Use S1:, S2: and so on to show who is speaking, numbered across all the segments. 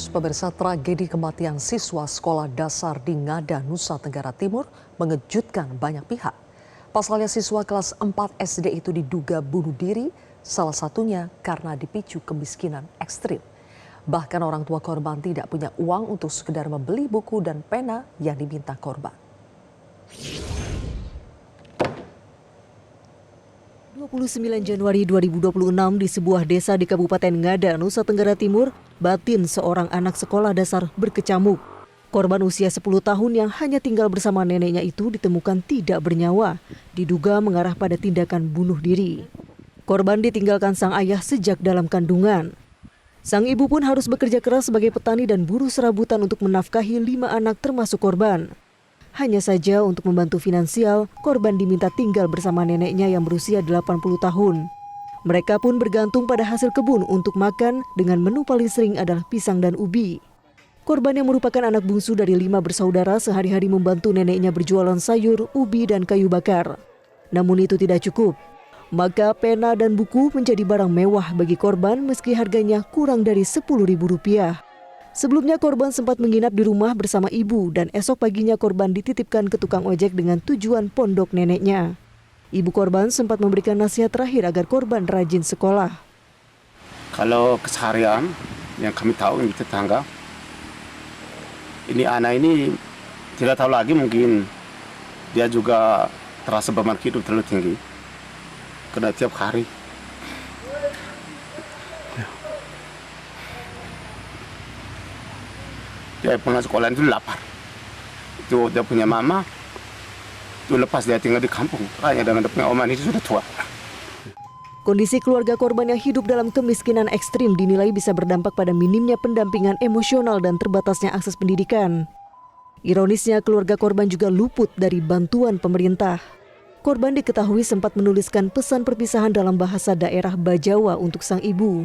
S1: Pemirsa, tragedi kematian siswa sekolah dasar di Ngada, Nusa Tenggara Timur mengejutkan banyak pihak. Pasalnya siswa kelas 4 SD itu diduga bunuh diri, salah satunya karena dipicu kemiskinan ekstrim. Bahkan orang tua korban tidak punya uang untuk sekedar membeli buku dan pena yang diminta korban.
S2: 29 Januari 2026 di sebuah desa di Kabupaten Ngada, Nusa Tenggara Timur, batin seorang anak sekolah dasar berkecamuk. Korban usia 10 tahun yang hanya tinggal bersama neneknya itu ditemukan tidak bernyawa, diduga mengarah pada tindakan bunuh diri. Korban ditinggalkan sang ayah sejak dalam kandungan. Sang ibu pun harus bekerja keras sebagai petani dan buruh serabutan untuk menafkahi 5 anak termasuk korban. Hanya saja untuk membantu finansial, korban diminta tinggal bersama neneknya yang berusia 80 tahun. Mereka pun bergantung pada hasil kebun untuk makan dengan menu paling sering adalah pisang dan ubi. Korban yang merupakan anak bungsu dari 5 bersaudara sehari-hari membantu neneknya berjualan sayur, ubi, dan kayu bakar. Namun itu tidak cukup. Maka pena dan buku menjadi barang mewah bagi korban meski harganya kurang dari Rp10.000. Sebelumnya korban sempat menginap di rumah bersama ibu dan esok paginya korban dititipkan ke tukang ojek dengan tujuan pondok neneknya. Ibu korban sempat memberikan nasihat terakhir agar korban rajin sekolah.
S3: Kalau keseharian yang kami tahu di tetangga, ini anak ini tidak tahu lagi, mungkin dia juga terasa beban hidup terlalu tinggi. Karena tiap hari dia pulang sekolah itu lapar. Itu dia punya mama, itu lepas dia tinggal di kampung. Hanya dengan dia punya oma itu sudah tua.
S2: Kondisi keluarga korban yang hidup dalam kemiskinan ekstrim dinilai bisa berdampak pada minimnya pendampingan emosional dan terbatasnya akses pendidikan. Ironisnya keluarga korban juga luput dari bantuan pemerintah. Korban diketahui sempat menuliskan pesan perpisahan dalam bahasa daerah Bajawa untuk sang ibu.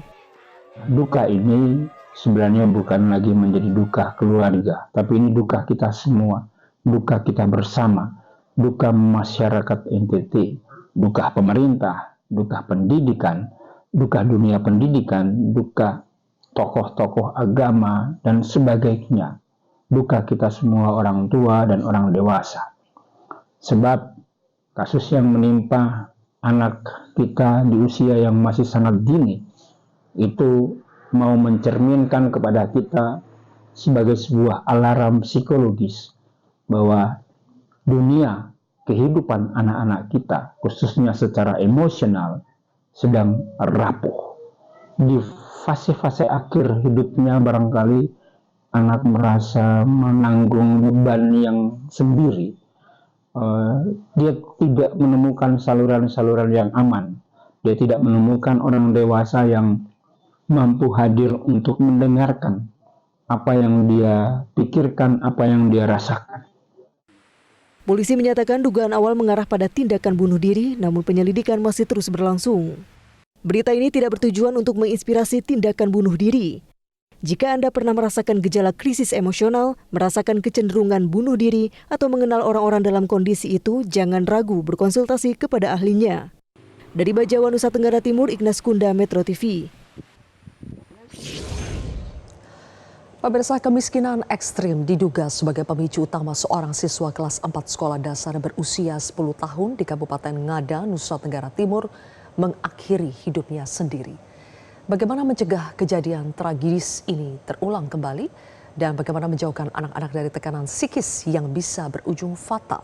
S4: Duka ini sebenarnya bukan lagi menjadi duka keluarga, tapi ini duka kita semua, duka kita bersama, duka masyarakat NTT, duka pemerintah, duka pendidikan, duka dunia pendidikan, duka tokoh-tokoh agama, dan sebagainya. Duka kita semua orang tua dan orang dewasa. Sebab kasus yang menimpa anak kita di usia yang masih sangat dini, itu mau mencerminkan kepada kita sebagai sebuah alarm psikologis bahwa dunia kehidupan anak-anak kita, khususnya secara emosional, sedang rapuh. Di fase-fase akhir hidupnya barangkali anak merasa menanggung beban yang sendiri. Dia tidak menemukan saluran-saluran yang aman. Dia tidak menemukan orang dewasa yang mampu hadir untuk mendengarkan apa yang dia pikirkan, apa yang dia rasakan.
S2: Polisi menyatakan dugaan awal mengarah pada tindakan bunuh diri, namun penyelidikan masih terus berlangsung. Berita ini tidak bertujuan untuk menginspirasi tindakan bunuh diri. Jika Anda pernah merasakan gejala krisis emosional, merasakan kecenderungan bunuh diri, atau mengenal orang-orang dalam kondisi itu, jangan ragu berkonsultasi kepada ahlinya. Dari Bajawa, Nusa Tenggara Timur, Ignas Kunda, Metro TV.
S1: Pemirsa, kemiskinan ekstrim diduga sebagai pemicu utama seorang siswa kelas 4 sekolah dasar berusia 10 tahun di Kabupaten Ngada, Nusa Tenggara Timur mengakhiri hidupnya sendiri. Bagaimana mencegah kejadian tragis ini terulang kembali dan bagaimana menjauhkan anak-anak dari tekanan psikis yang bisa berujung fatal?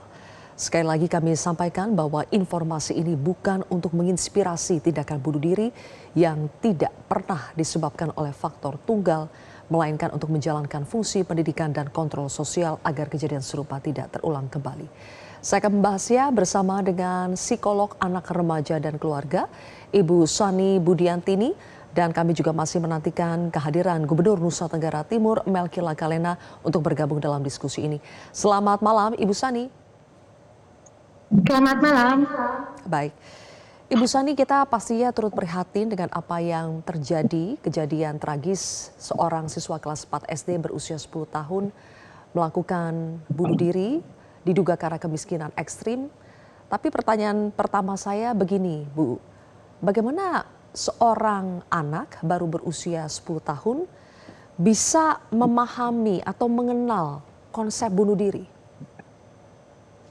S1: Sekali lagi kami sampaikan bahwa informasi ini bukan untuk menginspirasi tindakan bunuh diri yang tidak pernah disebabkan oleh faktor tunggal, melainkan untuk menjalankan fungsi pendidikan dan kontrol sosial agar kejadian serupa tidak terulang kembali. Saya akan membahasnya bersama dengan psikolog anak remaja dan keluarga, Ibu Sani Budiantini, dan kami juga masih menantikan kehadiran Gubernur Nusa Tenggara Timur, Melky Lakalena, untuk bergabung dalam diskusi ini. Selamat malam, Ibu Sani.
S5: Selamat malam.
S1: Baik. Ibu Sani, kita pastinya turut prihatin dengan apa yang terjadi, kejadian tragis seorang siswa kelas 4 SD berusia 10 tahun melakukan bunuh diri, diduga karena kemiskinan ekstrim. Tapi pertanyaan pertama saya begini, Bu. Bagaimana seorang anak baru berusia 10 tahun bisa memahami atau mengenal konsep bunuh diri?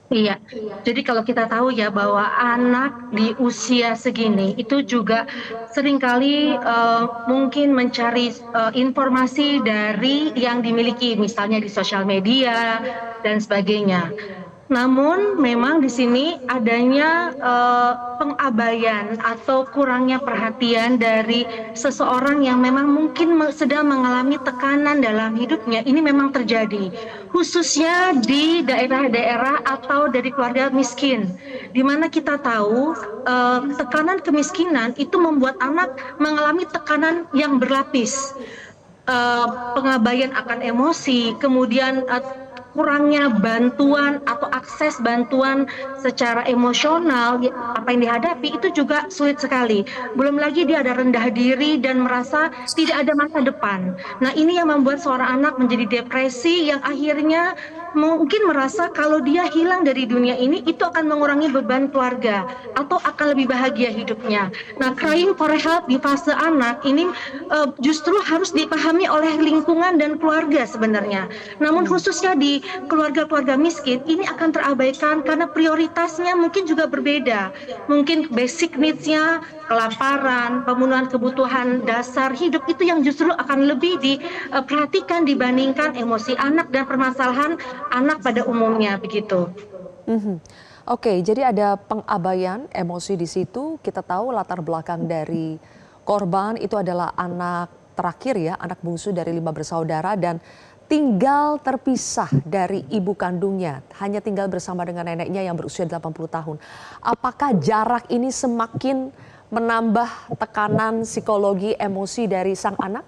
S5: Iya, jadi kalau kita tahu ya bahwa anak di usia segini itu juga seringkali mungkin mencari informasi dari yang dimiliki, misalnya di sosial media dan sebagainya. Namun memang di sini adanya pengabaian atau kurangnya perhatian dari seseorang yang memang mungkin sedang mengalami tekanan dalam hidupnya. Ini memang terjadi, khususnya di daerah-daerah atau dari keluarga miskin, di mana kita tahu tekanan kemiskinan itu membuat anak mengalami tekanan yang berlapis. Pengabaian akan emosi, kemudian kurangnya bantuan atau akses bantuan secara emosional, apa yang dihadapi itu juga sulit sekali. Belum lagi dia ada rendah diri dan merasa tidak ada masa depan. Nah, ini yang membuat seorang anak menjadi depresi yang akhirnya mungkin merasa kalau dia hilang dari dunia ini itu akan mengurangi beban keluarga atau akan lebih bahagia hidupnya. Nah, crying for help di fase anak ini justru harus dipahami oleh lingkungan dan keluarga sebenarnya. Namun khususnya di keluarga-keluarga miskin ini akan terabaikan karena prioritasnya mungkin juga berbeda. Mungkin basic needs-nya, kelaparan, pemenuhan kebutuhan dasar hidup itu yang justru akan lebih diperhatikan dibandingkan emosi anak dan permasalahan anak pada umumnya, begitu.
S1: Oke, jadi ada pengabaian emosi di situ. Kita tahu latar belakang dari korban itu adalah anak terakhir ya, anak bungsu dari 5 bersaudara dan tinggal terpisah dari ibu kandungnya, hanya tinggal bersama dengan neneknya yang berusia 80 tahun. Apakah jarak ini semakin menambah tekanan psikologi emosi dari sang anak?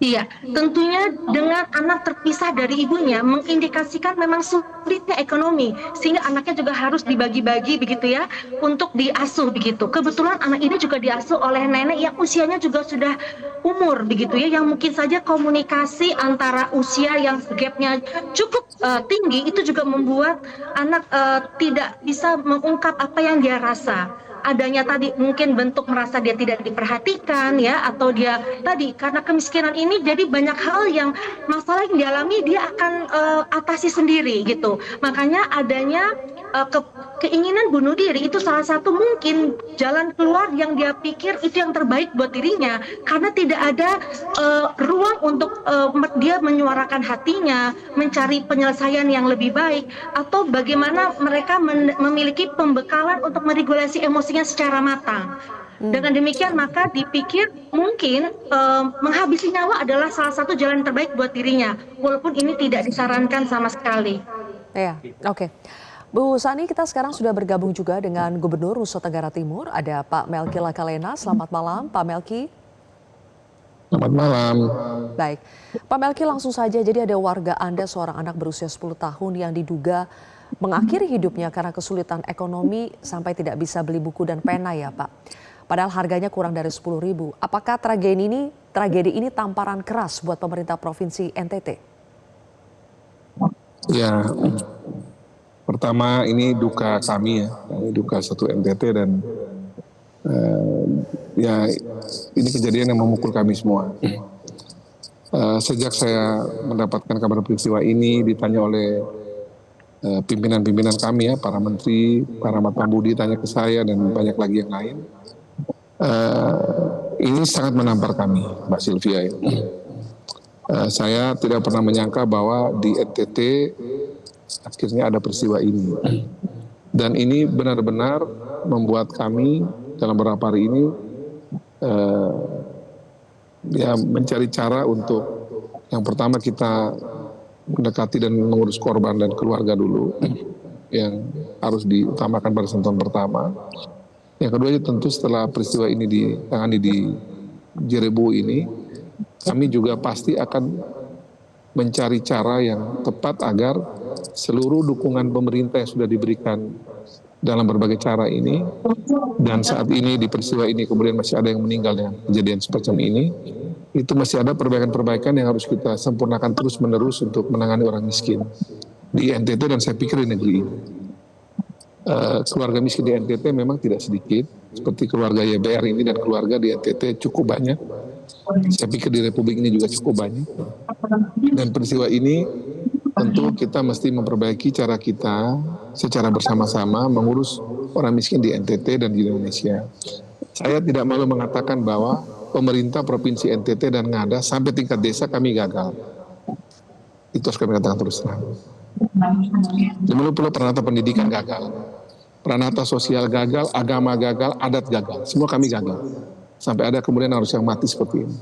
S5: Iya, tentunya dengan anak terpisah dari ibunya mengindikasikan memang sulitnya ekonomi, sehingga anaknya juga harus dibagi-bagi begitu ya untuk diasuh begitu. Kebetulan anak ini juga diasuh oleh nenek yang usianya juga sudah umur begitu ya, yang mungkin saja komunikasi antara usia yang gapnya cukup tinggi itu juga membuat anak tidak bisa mengungkap apa yang dia rasa. Adanya tadi mungkin bentuk merasa dia tidak diperhatikan ya, atau dia tadi karena kemiskinan ini jadi banyak hal yang masalah yang dialami dia akan atasi sendiri gitu. Makanya adanya keinginan bunuh diri itu salah satu mungkin jalan keluar yang dia pikir itu yang terbaik buat dirinya, karena tidak ada ruang untuk dia menyuarakan hatinya, mencari penyelesaian yang lebih baik, atau bagaimana mereka memiliki pembekalan untuk meregulasi emosinya secara matang. Dengan demikian maka dipikir mungkin menghabisi nyawa adalah salah satu jalan terbaik buat dirinya, walaupun ini tidak disarankan sama sekali.
S1: Ya, oke. Bu Sani, kita sekarang sudah bergabung juga dengan Gubernur Nusa Tenggara Timur, ada Pak Melki Lakalena. Selamat malam, Pak Melki.
S6: Selamat malam.
S1: Baik, Pak Melki, langsung saja, jadi ada warga Anda seorang anak berusia 10 tahun yang diduga mengakhiri hidupnya karena kesulitan ekonomi sampai tidak bisa beli buku dan pena ya Pak. Padahal harganya kurang dari 10.000. Apakah tragedi ini tamparan keras buat pemerintah Provinsi NTT?
S6: Ya, pertama ini duka kami ya, ini duka satu NTT dan ya ini kejadian yang memukul kami semua. Sejak saya mendapatkan kabar peristiwa ini ditanya oleh pimpinan-pimpinan kami ya, para menteri, para Matambudi tanya ke saya dan banyak lagi yang lain. Ini sangat menampar kami, Mbak Sylvia. Saya tidak pernah menyangka bahwa di NTT akhirnya ada peristiwa ini. Dan ini benar-benar membuat kami dalam beberapa hari ini ya mencari cara untuk yang pertama kita mendekati dan mengurus korban dan keluarga dulu yang harus diutamakan pada sentuhan pertama. Yang kedua tentu setelah peristiwa ini ditangani di Jerebu ini, kami juga pasti akan mencari cara yang tepat agar seluruh dukungan pemerintah yang sudah diberikan dalam berbagai cara ini, dan saat ini di peristiwa ini kemudian masih ada yang meninggal dengan kejadian semacam ini, itu masih ada perbaikan-perbaikan yang harus kita sempurnakan terus-menerus untuk menangani orang miskin di NTT dan saya pikir di negeri ini. Keluarga miskin di NTT memang tidak sedikit, seperti keluarga YBR ini dan keluarga di NTT cukup banyak. Saya pikir di Republik ini juga cukup banyak. Dan peristiwa ini tentu kita mesti memperbaiki cara kita secara bersama-sama mengurus orang miskin di NTT dan di Indonesia. Saya tidak malu mengatakan bahwa pemerintah Provinsi NTT dan Ngada sampai tingkat desa kami gagal. Itu harus kami katakan terus terang. Dulu peranata pendidikan gagal, peranata sosial gagal, agama gagal, adat gagal, semua kami gagal. Sampai ada kemudian harus yang mati seperti ini.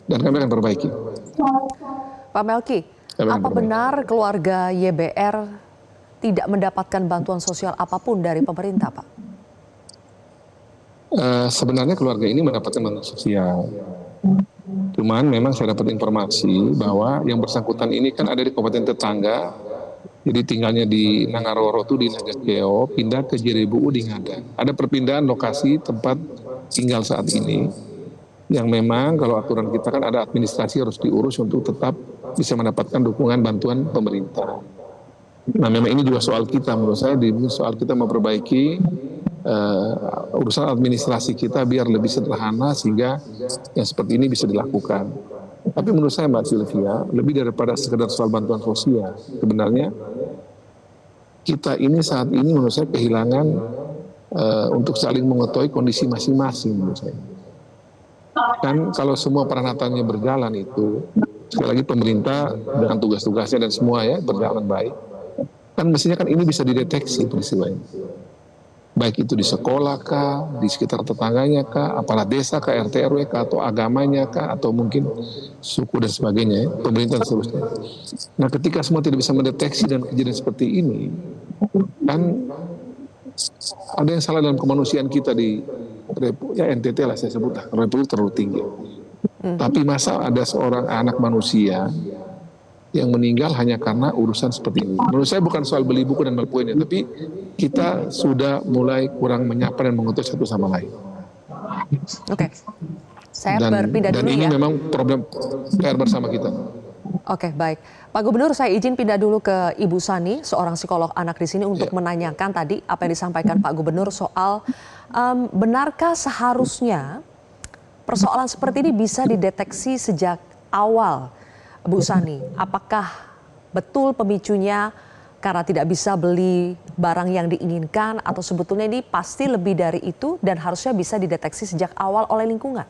S6: Dan kami akan perbaiki.
S1: Pak Melki, apa benar keluarga YBR tidak mendapatkan bantuan sosial apapun dari pemerintah, Pak?
S6: Sebenarnya keluarga ini mendapatkan bantuan sosial. Cuman memang saya dapat informasi bahwa yang bersangkutan ini kan ada di kabupaten tetangga, jadi tinggalnya di Nangaroro itu di Nagakeo, pindah ke Jiribu di Ngada. Ada perpindahan lokasi tempat tinggal saat ini, yang memang kalau aturan kita kan ada administrasi harus diurus untuk tetap bisa mendapatkan dukungan bantuan pemerintah. Nah memang ini juga soal kita, menurut saya soal kita memperbaiki urusan administrasi kita biar lebih sederhana sehingga yang seperti ini bisa dilakukan. Tapi menurut saya Mbak Sylvia, lebih daripada sekedar soal bantuan sosial, sebenarnya kita ini saat ini menurut saya kehilangan untuk saling mengetahui kondisi masing-masing menurut saya. Kan kalau semua peranatanya berjalan itu, sekali lagi pemerintah dengan tugas-tugasnya dan semua ya berjalan baik, kan mestinya kan ini bisa dideteksi peristiwa ini. Baik itu di sekolah kah, di sekitar tetangganya kah, apalah desa kah, RT RW kah, atau agamanya kah, atau mungkin suku dan sebagainya, ya, pemerintah dan seterusnya. Nah ketika semua tidak bisa mendeteksi dan kejadian seperti ini, kan ada yang salah dalam kemanusiaan kita di ya NTT lah saya sebut lah, Republik terlalu tinggi. Tapi masa ada seorang anak manusia yang meninggal hanya karena urusan seperti ini. Menurut saya bukan soal beli buku dan beli poinnya, tapi kita sudah mulai kurang menyapa dan mengetahui satu sama lain.
S1: Oke, saya berpindah dulu ya.
S6: Dan ini memang problem PR bersama kita.
S1: Oke, baik. Pak Gubernur, saya izin pindah dulu ke Ibu Sani, seorang psikolog anak di sini untuk menanyakan tadi apa yang disampaikan Pak Gubernur soal benarkah seharusnya persoalan seperti ini bisa dideteksi sejak awal? Bu Sani, apakah betul pemicunya karena tidak bisa beli barang yang diinginkan atau sebetulnya ini pasti lebih dari itu dan harusnya bisa dideteksi sejak awal oleh lingkungan?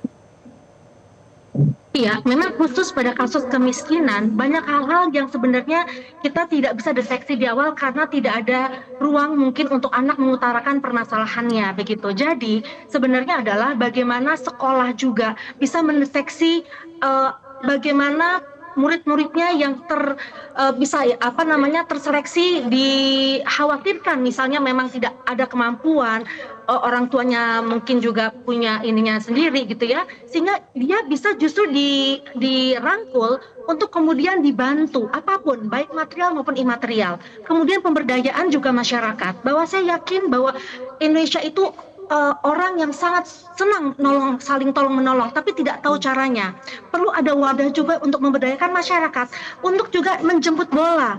S5: Iya, memang khusus pada kasus kemiskinan banyak hal-hal yang sebenarnya kita tidak bisa deteksi di awal karena tidak ada ruang mungkin untuk anak mengutarakan permasalahannya begitu. Jadi sebenarnya adalah bagaimana sekolah juga bisa mendeteksi bagaimana murid-muridnya yang terseleksi dikhawatirkan misalnya memang tidak ada kemampuan, orang tuanya mungkin juga punya ininya sendiri gitu ya, sehingga dia bisa justru dirangkul untuk kemudian dibantu apapun baik material maupun imaterial. Kemudian pemberdayaan juga masyarakat, bahwa saya yakin bahwa Indonesia itu orang yang sangat senang saling tolong menolong, tapi tidak tahu caranya. Perlu ada wadah juga untuk memberdayakan masyarakat, untuk juga menjemput bola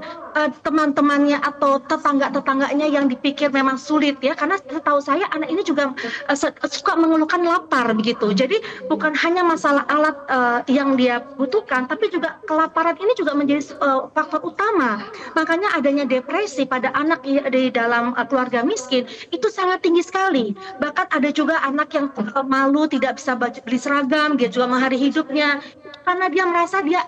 S5: teman-temannya atau tetangga-tetangganya yang dipikir memang sulit ya, karena setahu saya anak ini juga suka mengeluhkan lapar begitu. Jadi bukan hanya masalah alat yang dia butuhkan, tapi juga kelaparan ini juga menjadi faktor utama. Makanya adanya depresi pada anak di dalam keluarga miskin itu sangat tinggi sekali. Bahkan ada juga anak yang malu tidak bisa beli seragam, dia juga mengakhiri hidupnya karena dia merasa dia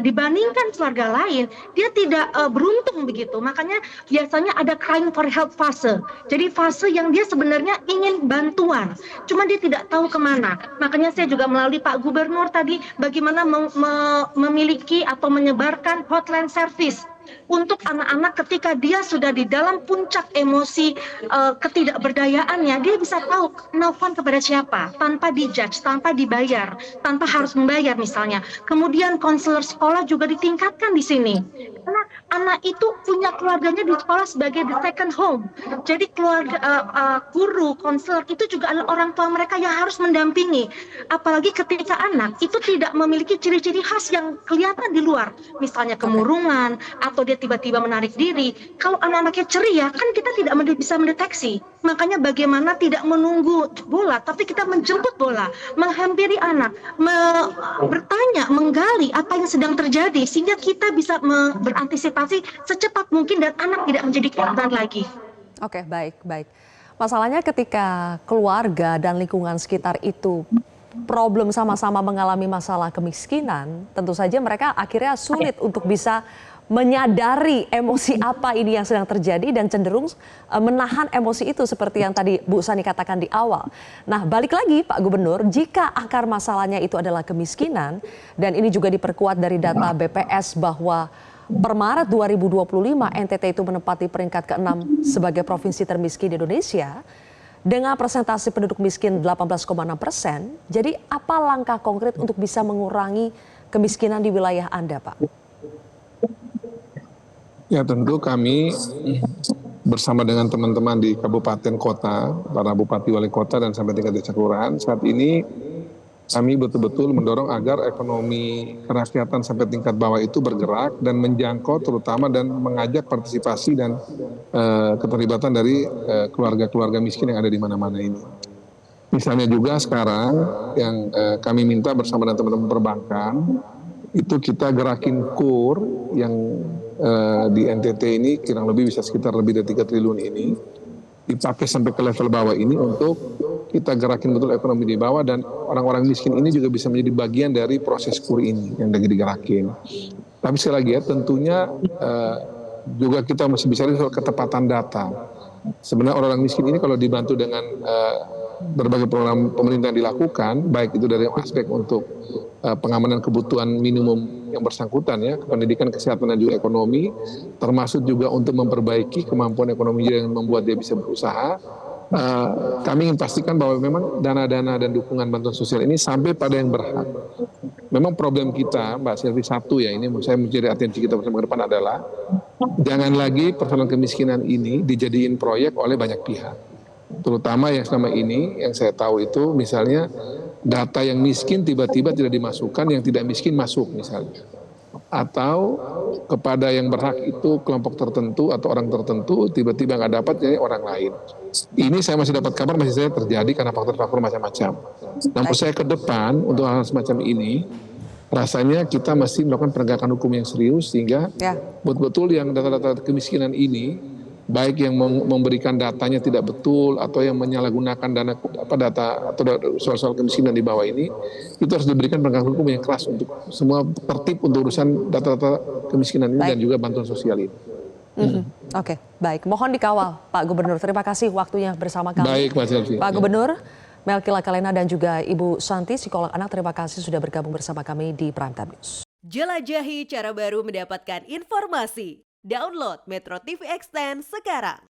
S5: dibandingkan keluarga lain dia tidak beruntung begitu. Makanya biasanya ada crying for help fase. Jadi fase yang dia sebenarnya ingin bantuan, cuma dia tidak tahu kemana. Makanya saya juga melalui Pak Gubernur tadi bagaimana memiliki atau menyebarkan hotline service untuk anak-anak ketika dia sudah di dalam puncak emosi ketidakberdayaannya, dia bisa tahu nelfon kepada siapa tanpa dijudge, tanpa dibayar, tanpa harus membayar misalnya. Kemudian konselor sekolah juga ditingkatkan di sini. Karena anak itu punya keluarganya di sekolah sebagai the second home. Jadi keluarga guru, konselor itu juga adalah orang tua mereka yang harus mendampingi. Apalagi ketika anak itu tidak memiliki ciri-ciri khas yang kelihatan di luar, misalnya kemurungan atau dia tiba-tiba menarik diri. Kalau anak-anaknya ceria, kan kita tidak bisa mendeteksi. Makanya bagaimana tidak menunggu bola, tapi kita menjemput bola, menghampiri anak, bertanya, menggali apa yang sedang terjadi, sehingga kita bisa berantisipasi secepat mungkin dan anak tidak menjadi korban lagi.
S1: Oke, baik, baik. Masalahnya ketika keluarga dan lingkungan sekitar itu problem sama-sama mengalami masalah kemiskinan, tentu saja mereka akhirnya sulit untuk bisa menyadari emosi apa ini yang sedang terjadi dan cenderung menahan emosi itu seperti yang tadi Bu Sani katakan di awal. Nah, balik lagi Pak Gubernur, jika akar masalahnya itu adalah kemiskinan dan ini juga diperkuat dari data BPS bahwa per Maret 2025 NTT itu menempati peringkat ke-6 sebagai provinsi termiskin di Indonesia dengan persentase penduduk miskin 18,6%. Jadi apa langkah konkret untuk bisa mengurangi kemiskinan di wilayah Anda, Pak?
S6: Ya tentu kami bersama dengan teman-teman di kabupaten kota, para bupati wali kota dan sampai tingkat desa kelurahan, saat ini kami betul-betul mendorong agar ekonomi kerakyatan sampai tingkat bawah itu bergerak dan menjangkau terutama dan mengajak partisipasi dan keterlibatan dari keluarga-keluarga miskin yang ada di mana-mana ini. Misalnya juga sekarang yang kami minta bersama dengan teman-teman perbankan, itu kita gerakin KUR yang di NTT ini kurang lebih bisa sekitar lebih dari 3 triliun ini dipakai sampai ke level bawah ini untuk kita gerakin betul ekonomi di bawah dan orang-orang miskin ini juga bisa menjadi bagian dari proses KUR ini yang lagi digerakin. Tapi sekali lagi ya tentunya juga kita masih bicara soal ketepatan data. Sebenarnya orang-orang miskin ini kalau dibantu dengan berbagai program pemerintah yang dilakukan, baik itu dari aspek untuk pengamanan kebutuhan minimum yang bersangkutan ya, pendidikan, kesehatan dan juga ekonomi, termasuk juga untuk memperbaiki kemampuan ekonomi yang membuat dia bisa berusaha. Kami ingin pastikan bahwa memang dana-dana dan dukungan bantuan sosial ini sampai pada yang berhak. Memang problem kita, Mbak Selvi, satu ya, ini saya menjadi atensi kita bersama ke depan adalah jangan lagi persoalan kemiskinan ini dijadiin proyek oleh banyak pihak. Terutama yang selama ini yang saya tahu itu misalnya data yang miskin tiba-tiba tidak dimasukkan, yang tidak miskin masuk misalnya. Atau kepada yang berhak itu kelompok tertentu atau orang tertentu tiba-tiba nggak dapat jadi orang lain. Ini saya masih dapat kabar masih saya terjadi karena faktor-faktor macam-macam. Namun saya ke depan untuk hal semacam ini rasanya kita masih melakukan penegakan hukum yang serius sehingga betul-betul yang data-data kemiskinan ini baik yang memberikan datanya tidak betul atau yang menyalahgunakan data atau soal-soal kemiskinan di bawah ini itu harus diberikan penegakan hukum yang keras untuk semua tertib untuk urusan data-data kemiskinan ini dan juga bantuan sosial ini.
S1: Oke, baik. Mohon dikawal Pak Gubernur. Terima kasih waktunya bersama kami.
S6: Baik, Mas Selvi.
S1: Pak Gubernur, Melki Lakalena dan juga Ibu Santi, psikolog anak, terima kasih sudah bergabung bersama kami di Prime Time News.
S7: Jelajahi cara baru mendapatkan informasi. Download Metro TV Extend sekarang.